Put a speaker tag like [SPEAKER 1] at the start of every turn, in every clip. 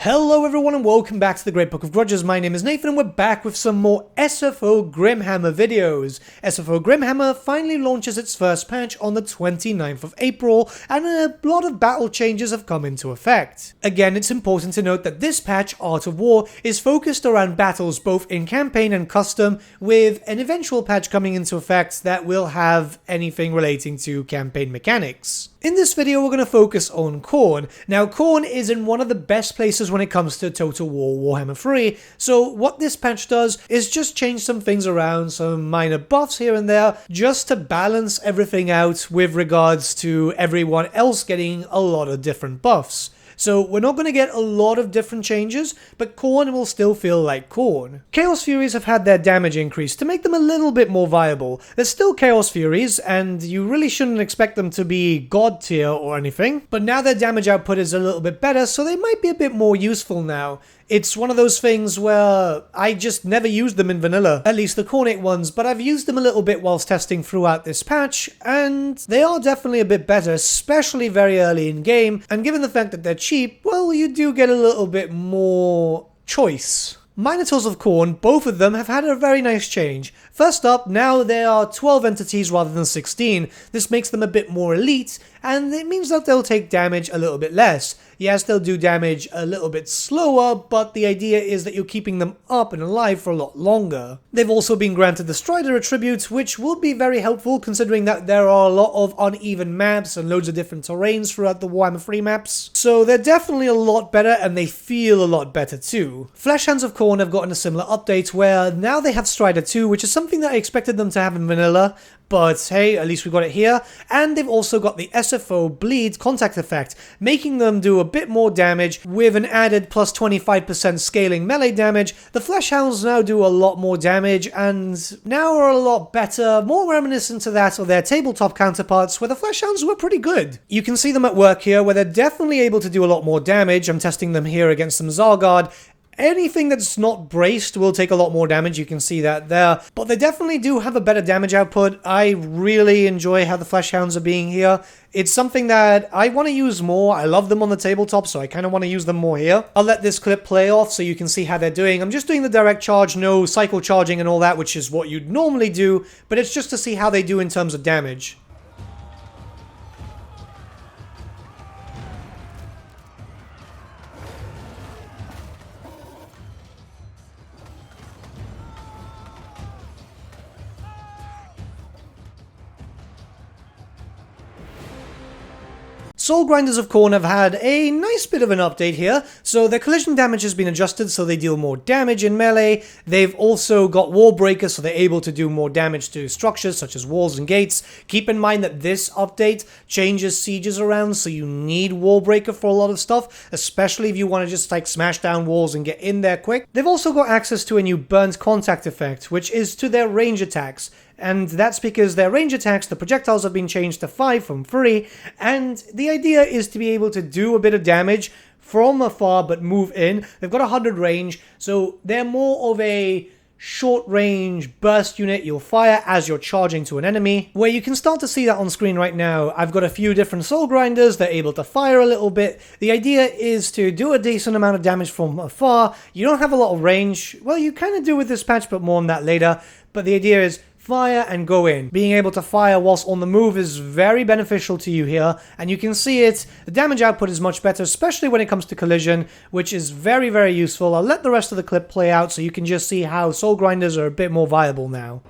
[SPEAKER 1] Hello everyone and welcome back to the Great Book of Grudges. My name is Nathan and we're back with some more SFO Grimhammer videos. SFO Grimhammer finally launches its first patch on the 29th of April and a lot of battle changes have come into effect. Again, it's important to note that this patch, Art of War, is focused around battles both in campaign and custom, with an eventual patch coming into effect that will have anything relating to campaign mechanics. In this video, we're going to focus on Khorne. Now, Khorne is in one of the best places when it comes to Total War Warhammer 3, so what this patch does is just change some things around, some minor buffs here and there, just to balance everything out with regards to everyone else getting a lot of different buffs. So we're not going to get a lot of different changes, but Khorne will still feel like Khorne. Chaos Furies have had their damage increased to make them a little bit more viable. They're still Chaos Furies, and you really shouldn't expect them to be God tier or anything, but now their damage output is a little bit better, so they might be a bit more useful now. It's one of those things where I just never used them in vanilla, at least the Khorne ones, but I've used them a little bit whilst testing throughout this patch, and they are definitely a bit better, especially very early in game, and given the fact that they're cheap, well, you do get a little bit more choice. Minotaurs of Corn, both of them have had a very nice change. First up, now there are 12 entities rather than 16. This makes them a bit more elite, and it means that they'll take damage a little bit less. Yes, they'll do damage a little bit slower, but the idea is that you're keeping them up and alive for a lot longer. They've also been granted the Strider attribute, which will be very helpful considering that there are a lot of uneven maps and loads of different terrains throughout the Warhammer 3 maps. So they're definitely a lot better, and they feel a lot better too. Flashhands of Corn have gotten a similar update where now they have Strider 2, which is something that I expected them to have in vanilla, but hey, at least we got it here. And they've also got the SFO bleed contact effect, making them do a bit more damage with an added plus 25% scaling melee damage. The Flashhounds now do a lot more damage and now are a lot better, more reminiscent to that of their tabletop counterparts where the Flashhounds were pretty good. You can see them at work here where they're definitely able to do a lot more damage. I'm testing them here against some Zargard. Anything that's not braced will take a lot more damage, you can see that there, but they definitely do have a better damage output. I really enjoy how the Flashhounds are being here. It's something that I want to use more. I love them on the tabletop, so I kind of want to use them more here. I'll let this clip play off so you can see how they're doing. I'm just doing the direct charge, no cycle charging and all that, which is what you'd normally do, but it's just to see how they do in terms of damage. Soul Grinders of Corn have had a nice bit of an update here, so their collision damage has been adjusted so they deal more damage in melee. They've also got Wall Breaker so they're able to do more damage to structures such as walls and gates. Keep in mind that this update changes sieges around, so you need Wall Breaker for a lot of stuff, especially if you want to just like smash down walls and get in there quick. They've also got access to a new Burnt Contact effect, which is to their range attacks. And that's because their range attacks, the projectiles have been changed to 5 from 3, and the idea is to be able to do a bit of damage from afar but move in. They've got 100 range, so they're more of a short range burst unit you'll fire as you're charging to an enemy, where you can start to see that on screen right now. I've got a few different soul grinders, they're able to fire a little bit. The idea is to do a decent amount of damage from afar. You don't have a lot of range, well you kind of do with this patch, but more on that later, but the idea is fire and go in. Being able to fire whilst on the move is very beneficial to you here, and you can see it. The damage output is much better, especially when it comes to collision, which is very, very useful. I'll let the rest of the clip play out so you can just see how soul grinders are a bit more viable now.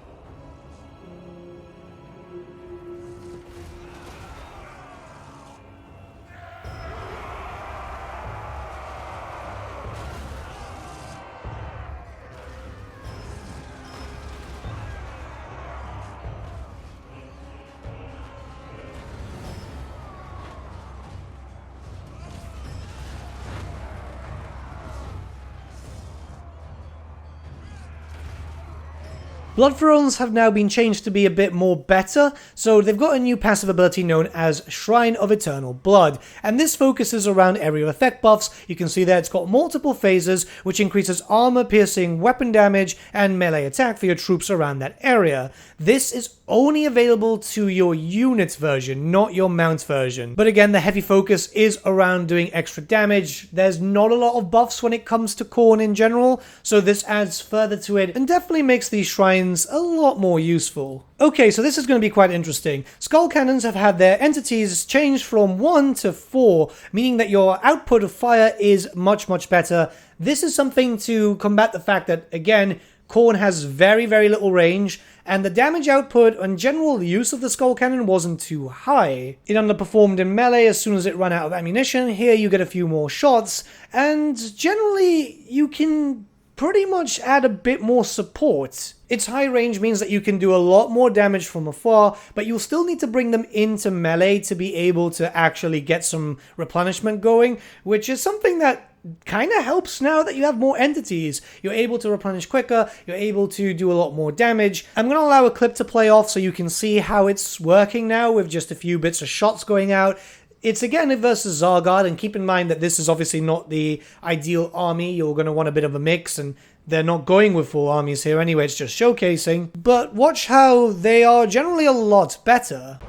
[SPEAKER 1] Blood Thrones have now been changed to be a bit more better, so they've got a new passive ability known as Shrine of Eternal Blood, and this focuses around area effect buffs. You can see there it's got multiple phases, which increases armor, piercing, weapon damage, and melee attack for your troops around that area. This is only available to your unit version, not your mount version. But again, the heavy focus is around doing extra damage. There's not a lot of buffs when it comes to Khorne in general, so this adds further to it and definitely makes these shrines a lot more useful. Okay, so this is going to be quite interesting. Skull Cannons have had their entities changed from 1 to 4, meaning that your output of fire is much better. This is something to combat the fact that, again, Khorne has very little range, and the damage output and general use of the Skull Cannon wasn't too high. It underperformed in melee as soon as it ran out of ammunition. Here you get a few more shots, and generally you can pretty much add a bit more support. Its high range means that you can do a lot more damage from afar, but you'll still need to bring them into melee to be able to actually get some replenishment going, which is something that kind of helps now that you have more entities. You're able to replenish quicker, you're able to do a lot more damage. I'm going to allow a clip to play off so you can see how it's working now with just a few bits of shots going out. It's again versus Zargard, and keep in mind that this is obviously not the ideal army. You're going to want a bit of a mix, and they're not going with full armies here anyway, it's just showcasing. But watch how they are generally a lot better.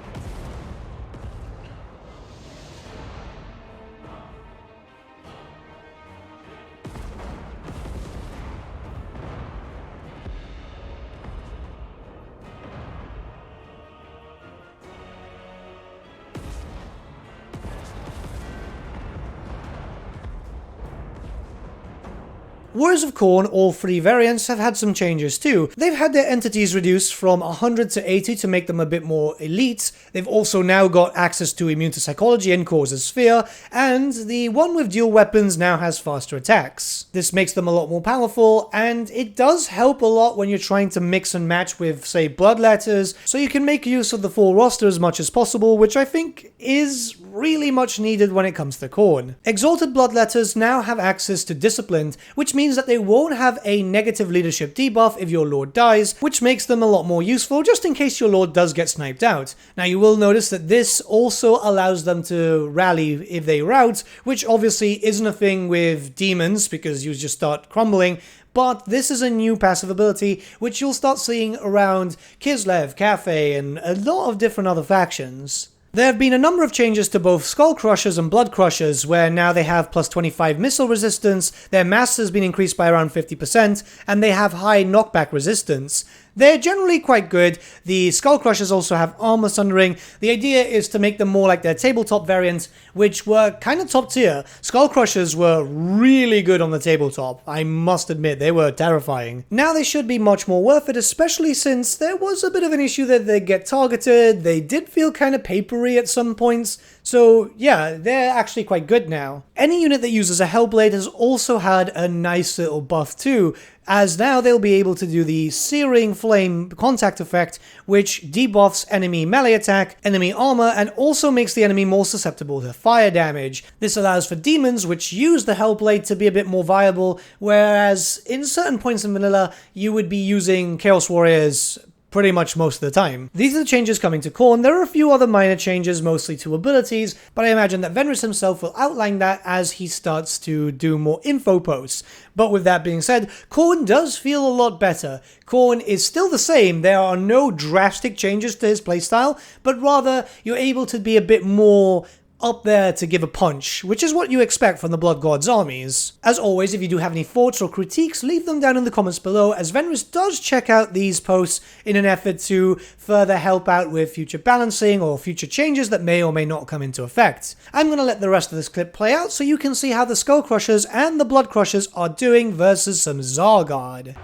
[SPEAKER 1] Warriors of Corn, all 3 variants, have had some changes too. They've had their entities reduced from 100 to 80 to make them a bit more elite. They've also now got access to immune to psychology and causes fear, and the one with dual weapons now has faster attacks. This makes them a lot more powerful, and it does help a lot when you're trying to mix and match with, say, bloodletters, so you can make use of the full roster as much as possible, which I think is really much needed when it comes to Khorne. Exalted bloodletters now have access to Disciplined, which means that they won't have a negative leadership debuff if your lord dies, which makes them a lot more useful just in case your lord does get sniped out. Now you will notice that this also allows them to rally if they rout, which obviously isn't a thing with demons because you just start crumbling. But this is a new passive ability which you'll start seeing around Kislev, Cafe, and a lot of different other factions. There have been a number of changes to both Skull Crushers and Blood Crushers, where now they have plus 25 missile resistance, their mass has been increased by around 50%, and they have high knockback resistance. They're generally quite good. The Skull Crushers also have armor sundering. The idea is to make them more like their tabletop variants, which were kind of top tier. Skull Crushers were really good on the tabletop. I must admit, they were terrifying. Now they should be much more worth it, especially since there was a bit of an issue that they get targeted. They did feel kind of papery at some points. So yeah, they're actually quite good now. Any unit that uses a Hellblade has also had a nice little buff too, as now they'll be able to do the Searing Flame contact effect, which debuffs enemy melee attack, enemy armor, and also makes the enemy more susceptible to fire damage. This allows for demons, which use the Hellblade, to be a bit more viable, whereas in certain points in vanilla, you would be using Chaos Warriors pretty much most of the time. These are the changes coming to Khorne. There are a few other minor changes, mostly to abilities, but I imagine that Venrys himself will outline that as he starts to do more info posts. But with that being said, Khorne does feel a lot better. Khorne is still the same, there are no drastic changes to his playstyle, but rather you're able to be a bit more up there to give a punch, which is what you expect from the Blood God's armies. As always, if you do have any thoughts or critiques, leave them down in the comments below, as Venrys does check out these posts in an effort to further help out with future balancing or future changes that may or may not come into effect. I'm going to let the rest of this clip play out so you can see how the Skull Crushers and the Blood Crushers are doing versus some Zargard.